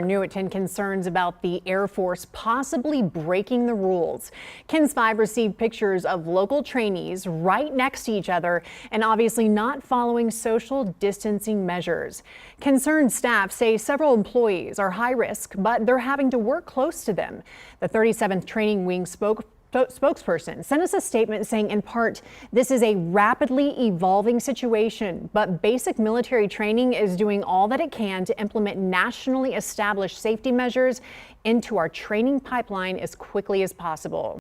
New at 10 concerns about the Air Force possibly breaking the rules. KENS 5 received pictures of local trainees right next to each other and obviously not following social distancing measures. Concerned staff say several employees are high risk, but they're having to work close to them. The 37th Training Wing spokesperson sent us a statement saying, in part, this is a rapidly evolving situation, but basic military training is doing all that it can to implement nationally established safety measures into our training pipeline as quickly as possible.